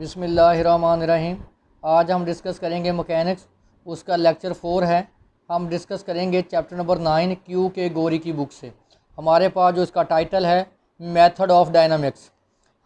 बिस्मिल्लाहिर्रहमानिर्रहीम। आज हम डिस्कस करेंगे मैकेनिक्स, उसका लेक्चर 4 है। हम डिस्कस करेंगे चैप्टर नंबर 9 क्यू के गोरी की बुक से। हमारे पास जो इसका टाइटल है मेथड ऑफ डायनामिक्स।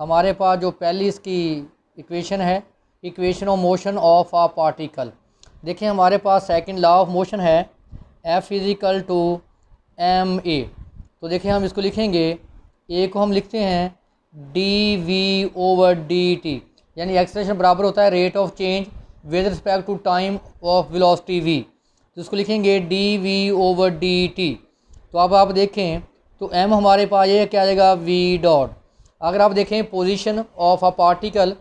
हमारे पास जो पहली इसकी इक्वेशन है, equation of motion of a particle. देखिए हमारे पास सेकंड लॉ ऑफ मोशन है F इज़िकल टू ma। तो देखिए हम इसको लिखेंगे, ए को हम लिखते हैं dv/dt, यानी एक्सेलरेशन बराबर होता है rate of change with respect to time of velocity v। तो इसको लिखेंगे dv/dt। तो अब आप देखें तो m हमारे पास ये क्या आ जाएगा v डॉट। अगर आप देखें पोजीशन ऑफ अ पार्टिकल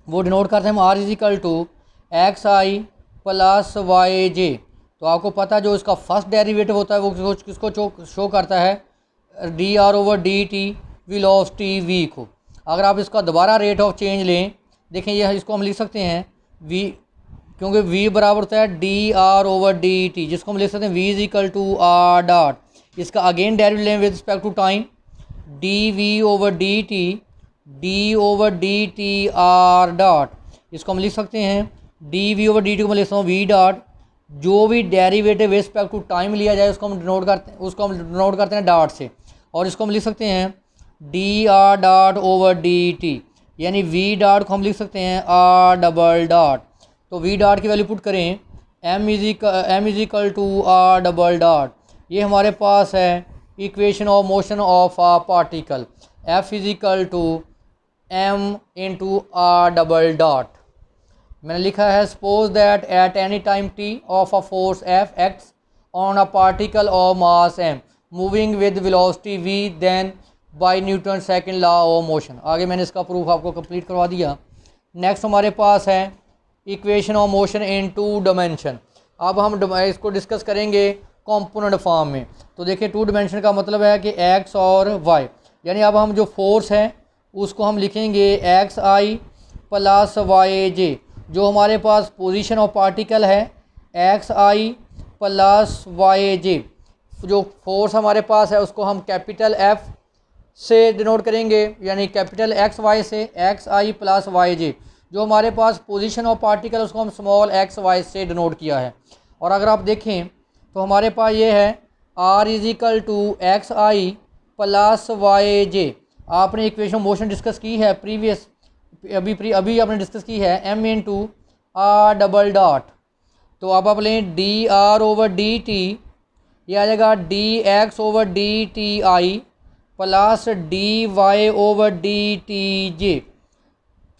वो डिनोट करते हैं हम r is equal to xi plus yj। तो आपको पता जो इसका फर्स्ट डेरिवेटिव होता है वो किसको शो करता है, dr/dt वेलोसिटी v को। अगर आप इसका दोबारा रेट ऑफ चेंज लें, देखें ये इसको हम लिख सकते हैं v, क्योंकि v बराबर होता है dr/dt, जिसको हम लिख सकते हैं v is equal to r dot. इसका अगेन डेरिवेटिव लें with respect to time, dv/dt d/dt r dot. इसको हम लिख सकते हैं dv/dt को मैं लिखता हूँ v डॉट। जो भी derivative with respect to time लिया जाए उसको हम डिनोट करते हैं डॉट से, और इसको हम लिख सकते हैं dr डॉट ओवर dt, यानी v डॉट को हम लिख सकते हैं r डबल डॉट। तो v डॉट की वैल्यू पुट करें m is equal to r double dot. ये हमारे पास है equation of motion of a particle f is equal to m into r double dot. मैंने लिखा है suppose that at any time t of a force f acts on a particle of mass m moving with velocity v then by Newton second law of motion. आगे मैंने इसका proof आपको complete करवा दिया। Next हमारे पास है equation of motion in two dimension. अब हम इसको डिस्कस करेंगे कंपोनेंट फॉर्म में। तो देखिए टू डायमेंशन का मतलब है कि x और y, यानी अब हम जो फोर्स है उसको हम लिखेंगे xi प्लस yj। जो हमारे पास पोजीशन ऑफ पार्टिकल है xi प्लस yj। जो फोर्स हमारे पास है उसको हम कैपिटल F से डिनोट करेंगे, यानी कैपिटल XY से xi प्लस yj। जो हमारे पास पोजीशन ऑफ पार्टिकल उसको हम स्मॉल xy से डिनोट किया है। और अगर आप देखें तो हमारे पास ये है r is equal to xi plus yj। आपने इक्वेशन मोशन डिस्कस की है प्रीवियस, अभी आपने डिस्कस की है m into r double dot. तो अब आप लें dr/dt, ये आ जाएगा dx/dti प्लस dy/dtj।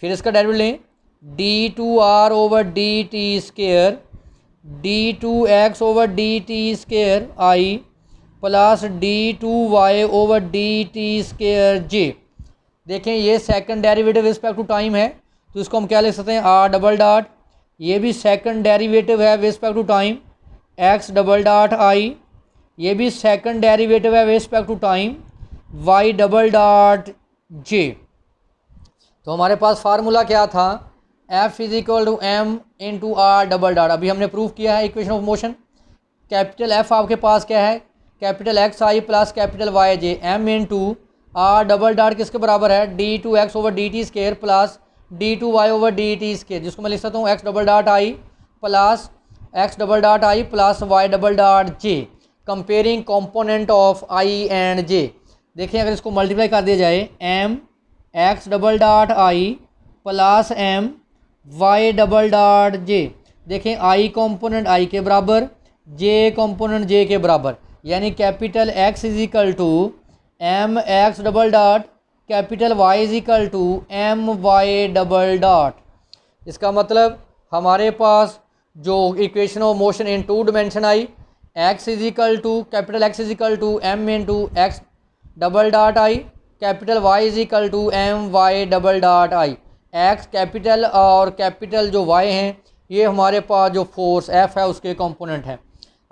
फिर इसका डेरिवेटिव लें d2r/dt square d2x/dt square i plus d2y/dt square j। देखें ये second derivative respect to time है, तो इसको हम क्या लिख सकते हैं r डबल डॉट। ये भी सेकंड डेरिवेटिव है respect to time x double dot i। ये भी सेकंड डेरिवेटिव है respect to time y double dot j। तो हमारे पास फार्मूला क्या था, F is equal to m into r double dot. अभी हमने प्रूव किया है equation of motion. Capital F आपके पास क्या है, capital XI plus capital YJ। m into r double dot किसके बराबर है d2x/dt square plus d2y/dt square, जिसको मैं लिख सकता हूँ x double dot i plus x double dot i plus y double dot j। Comparing component of i and j। देखिए अगर इसको मल्टीप्लाई कर दिया जाए m x double dot i plus m y double dot j। देखें i component i के बराबर, j component j के बराबर, यानी capital x is equal to m x double dot, capital y is equal to m y double dot. इसका मतलब हमारे पास जो equation of motion in two dimension आई, x is equal to capital x is equal to m into x double dot i, capital y is equal to m y double dot i। x capital और capital जो y हैं ये हमारे पास जो force F है उसके कंपोनेंट हैं।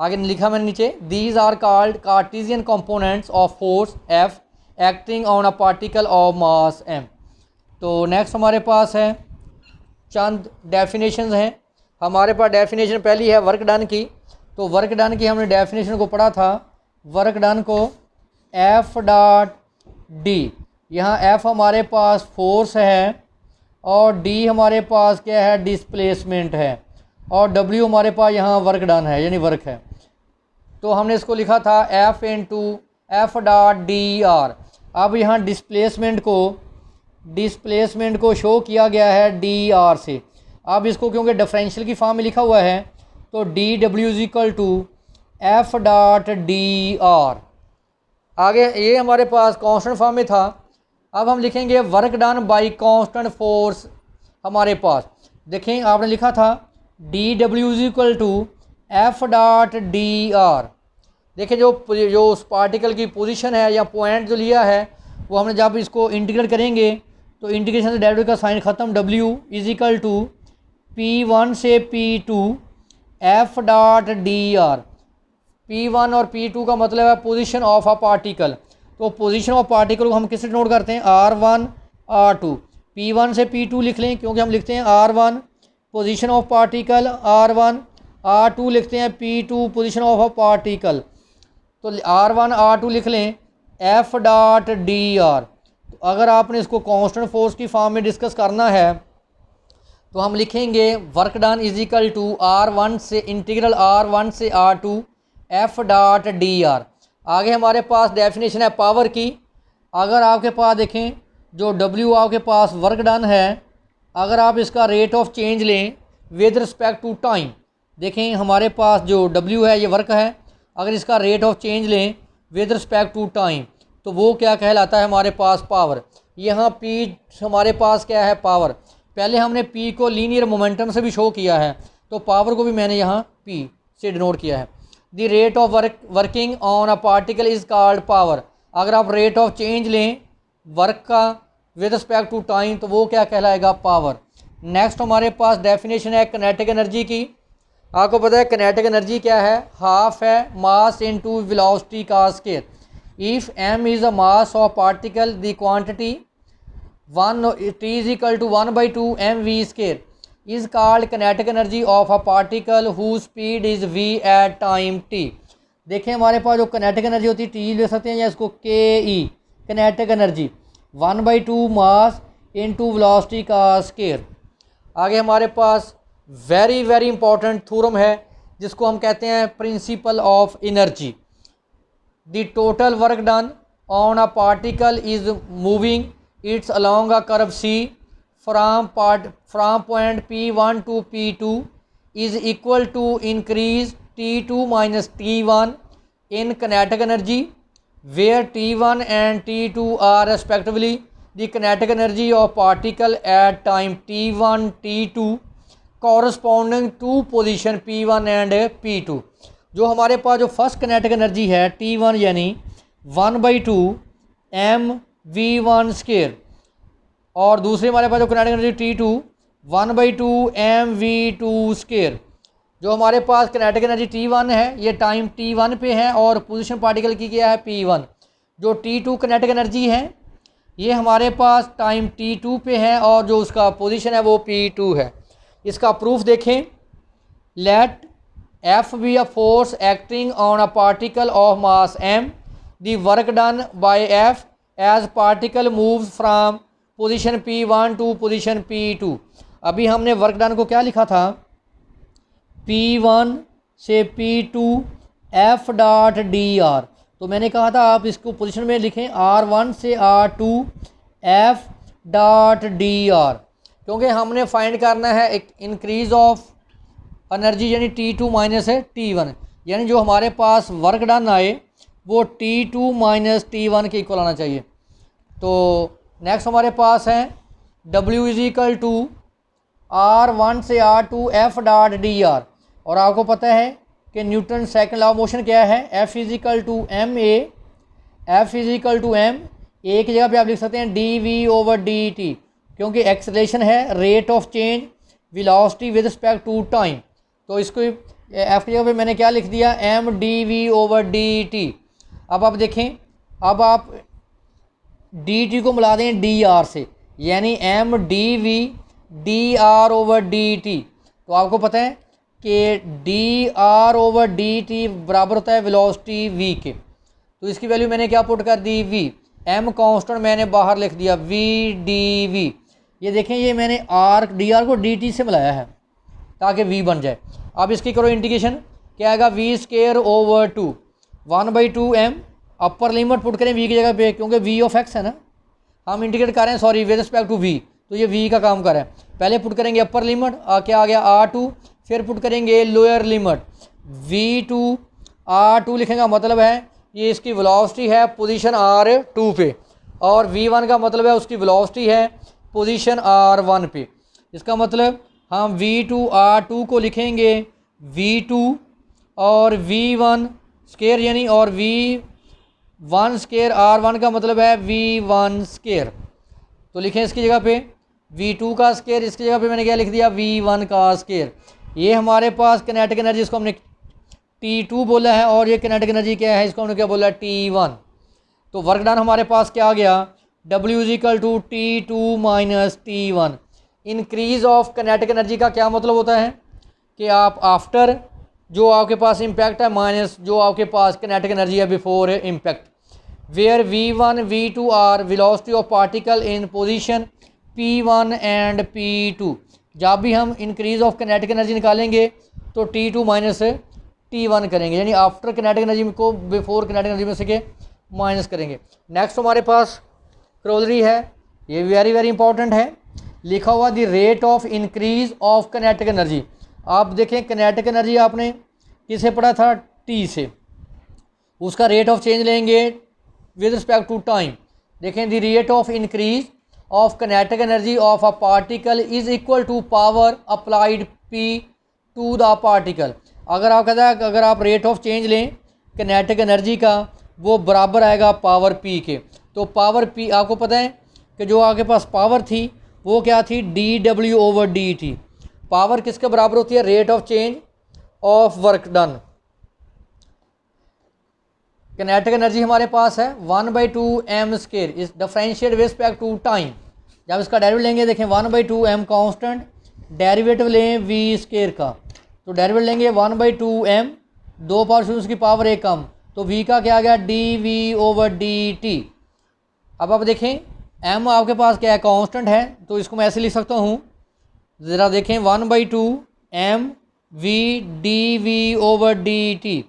आगे लिखा मैंने नीचे, these are called cartesian components of force F acting on a particle of mass m। तो नेक्स्ट हमारे पास है चंद डेफिनेशंस हैं। हमारे पास डेफिनेशन पहली है वर्क डन की। तो वर्क डन की हमने डेफिनेशन को पढ़ा था, वर्क डन को F डॉट डी। यहाँ F हमारे पास फोर्स है और डी हमारे पास क्या है, डिस्प्लेसमेंट है, और डब्ल्यू हमारे पास यहाँ वर्क डन है यानी वर्क है। तो हमने इसको लिखा था F into F dot D are. अब यहाँ डिस्प्लेसमेंट को शो किया गया है डी आर से। अब इसको क्योंकि डिफरेंशियल की फॉर्म में लिखा हुआ है तो D W is equal to F dot D R. आगे ये हमारे पास कांस्टेंट फॉर्म में था। अब हम लिखेंगे work done by constant force. हमारे पास देखें आपने लिखा था D W is equal to F dot D R. देखिए जो उस पार्टिकल की पोजीशन है या पॉइंट जो लिया है वो हमने जब इसको इंटीग्रेट करेंगे तो इंटीग्रेशन से डेरिवेटिव का साइन ख़त्म, W is equal to P1 से P2 F dot D are. P1 और P2 का मतलब है पोजीशन ऑफ अ पार्टिकल। तो पोजीशन ऑफ पार्टिकल को हम किससे डिनोट करते हैं, R1 R2। P1 से P2 लिख लें क्योंकि हम लिखते हैं R1 position of particle R1, R2 लिखते हैं P2 position of a particle. तो R1 R2 लिख लें एफ डॉट डी आर। तो अगर आपने इसको कांस्टेंट फोर्स की फॉर्म में डिस्कस करना है तो हम लिखेंगे work done is equal to R1 से इंटीग्रल R1 से R2 F dot D R. आगे हमारे पास डेफिनेशन है पावर की। अगर आपके पास देखें जो W आपके पास वर्क डन है, अगर आप इसका रेट ऑफ चेंज लें विद रिस्पेक्ट टू टाइम, देखें हमारे पास जो W है ये वर्क है, अगर इसका रेट ऑफ चेंज लें विद रिस्पेक्ट टू टाइम तो वो क्या कहलाता है हमारे पास पावर। यहाँ P हमारे पास क्या है पावर। पहले हमने P को लीनियर मोमेंटम से भी शो किया है तो पावर को भी मैंने यहाँ P से डिनोट किया है। The rate of working on a particle is called power. अगर आप रेट ऑफ चेंज लें वर्क का विद रिस्पेक्ट टू टाइम तो वो क्या कहलाएगा पावर। नेक्स्ट हमारे पास डेफिनेशन है किनेटिक एनर्जी की। आपको पता है किनेटिक एनर्जी क्या है, हाफ है मास इनटू वेलोसिटी का square. If m is a mass of particle the quantity 1 t is equal to 1/2 mv square is called kinetic energy of a particle whose speed is v at time t। देखें हमारे पास जो kinetic energy होती है t ले सकते हैं या इसको ke kinetic energy 1/2 mass into velocity का स्केयर। आगे हमारे पास वेरी इंपॉर्टेंट थ्योरम है जिसको हम कहते हैं principle of energy. The total work done on a particle is moving it's along a curve C from point P1 to P2 is equal to increase T2 minus T1 in kinetic energy where T1 and T2 are respectively the kinetic energy of particle at time T1 T2 corresponding to position P1 and P2। जो हमारे पास जो first kinetic energy है T1 यानी 1/2 mv1 square, और दूसरी हमारे पास जो kinetic energy T2 1/2 mv2 square. जो हमारे पास किनेटिक एनर्जी T1 है ये टाइम T1 पे है और पोजीशन पार्टिकल की क्या है P1। जो T2 किनेटिक एनर्जी है ये हमारे पास टाइम T2 पे है और जो उसका पोजीशन है वो P2 है। इसका प्रूफ देखें, late F be a force acting on a particle of mass m, the work done by F as particle moves from position P1 to position P2। अभी हमने वर्क डन को क्या लिखा था, P1 से P2 F dot D are. तो मैंने कहा था आप इसको पोजीशन में लिखें R1 से R2 F dot D are, क्योंकि हमने फाइंड करना है एक इंक्रीज ऑफ एनर्जी यानी T2 माइनस है T1, यानी जो हमारे पास वर्क डन आए वो T2 माइनस T1 के इक्वल आना चाहिए। तो नेक्स्ट हमारे पास है W is equal to R1 से R2 F dot D are, और आपको पता है कि Newton second law of motion क्या है, F is equal to M A, F is equal to M A की जगह पे आप लिख सकते हैं dv/dt, क्योंकि एक्सेलरेशन है rate of change velocity with respect to time. तो इसको F की जगह पे मैंने क्या लिख दिया mdv/dt। अब आप देखें, अब आप dt को मिला दें dr से, यानी mdv/dt। तो आपको पता है कि dr/dt बराबर होता है वेलोसिटी v के। तो इसकी वैल्यू मैंने क्या पुट कर दी v, m कांस्टेंट मैंने बाहर लिख दिया v dv। ये देखें ये मैंने आर डी आर को डी टी से मिलाया है ताकि वी बन जाए। अब इसकी करो इंटीग्रेशन, क्या आएगा V square over 2 1/2m upper limit put करें वी की जगह पे, क्योंकि वी ऑफ एक्स है ना, हम इंटीग्रेट कर रहे हैं sorry with respect to V, तो ये वी का काम कर रहा है। पहले पुट करेंगे अपर लिमिट क्या आ गया R2, फिर पुट करेंगे लोअर लिमिट V2 R2 लिखेंगे, मतलब है ये इसकी वेलोसिटी है पोजीशन R2 पे, और V1 का मतलब है उसकी वेलोसिटी है पोजीशन R1 पे। इसका मतलब हम V2 R2 को लिखेंगे V2 और V1 स्केयर यानी, और V1 स्केयर R1 का मतलब है V1 स्केयर, तो लिखें इसकी जगह पे V2 का स्केयर, इसकी जगह पे मैंने क्या लिख दिया V1 का स्केयर। ये हमारे पास किनेटिक एनर्जी, इसको हमने T2 बोला है, और ये किनेटिक एनर्जी क्या है, इसको हमने क्या बोला T1। तो वर्क डन हमारे पास क्या आ गया W = T2 - T1। Increase of kinetic energy का क्या मतलब होता है कि आप आफ्टर जो आपके पास इम्पैक्ट है माइनस जो आपके पास किनेटिक एनर्जी है before impact, where V1 V2 are velocity of particle in position P1 and P2। जब भी हम इंक्रीज ऑफ किनेटिक एनर्जी निकालेंगे तो T2 - T1 करेंगे, यानी आफ्टर किनेटिक एनर्जी को बिफोर किनेटिक एनर्जी में से के माइनस करेंगे। नेक्स्ट हमारे पास क्रोलरी है, ये वेरी वेरी इंपॉर्टेंट है, लिखा हुआ the rate of increase of kinetic energy. आप देखें किनेटिक एनर्जी आपने किसे पढ़ा था T से, उसका रेट ऑफ चेंज लेंगे विद रिस्पेक्ट टू टाइम। देखें the rate of increase of kinetic energy of a particle is equal to power applied P to the particle. अगर आप कहता है अगर आप रेट ऑफ चेंज लें किनेटिक एनर्जी का, वो बराबर आएगा पावर P के। तो पावर P आपको पता है कि जो आपके पास पावर थी वो क्या थी dW/dt। पावर किसके बराबर होती है, rate of change of work done. Kinetic energy हमारे पास है 1/2m square is differentiate with respect to time. जब इसका डेरिवेटिव लेंगे देखें 1/2m कांस्टेंट, डेरिवेटिव लें v स्केयर का, तो डेरिवेटिव लेंगे 1/2m, 2 पावर उसकी पावर 1 कम, तो v का क्या आ गया dV/dt। अब आप देखें m आपके पास क्या है कांस्टेंट है, तो इसको मैं ऐसे लिख सकता हूँ, ज़रा देखें 1/2m v dV/dt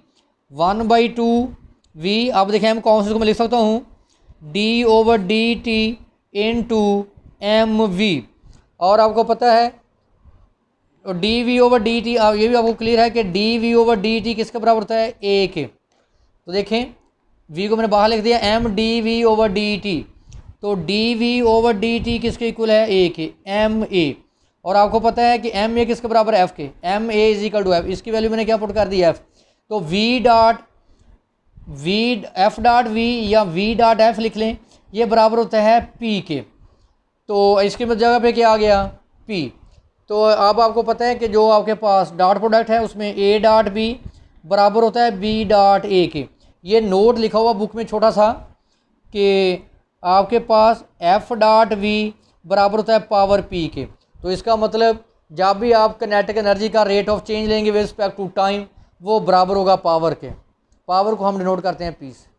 1/2v। अब देखें m कांस्टेंट को मैं लिख सकता हूँ d/dt इंटू mv। और आपको पता है dV/dt, ये भी आपको क्लियर है कि dV/dt किसके बराबर होता है a के। तो देखें v को मैंने बाहर लिख दिया m dV/dt, तो dV/dt किसके इक्वल है a के, ma। और आपको पता है कि ma किसके बराबर है f के, ma = f, इसकी वैल्यू मैंने क्या पुट कर दी f, तो f.v या v.f लिख लें, ये बराबर होता है p के। तो इसकी जगह पे क्या आ गया p। तो अब आपको पता है कि जो आपके पास डॉट प्रोडक्ट है उसमें a.b बराबर होता है b.a के। ये नोट लिखा हुआ बुक में छोटा सा कि आपके पास f.v बराबर होता है पावर p के। तो इसका मतलब जब भी आप किनेटिक एनर्जी का रेट ऑफ चेंज लेंगे विद रिस्पेक्ट टू टाइम, वो बराबर होगा पावर के। पावर को हम डिनोट करते हैं p से।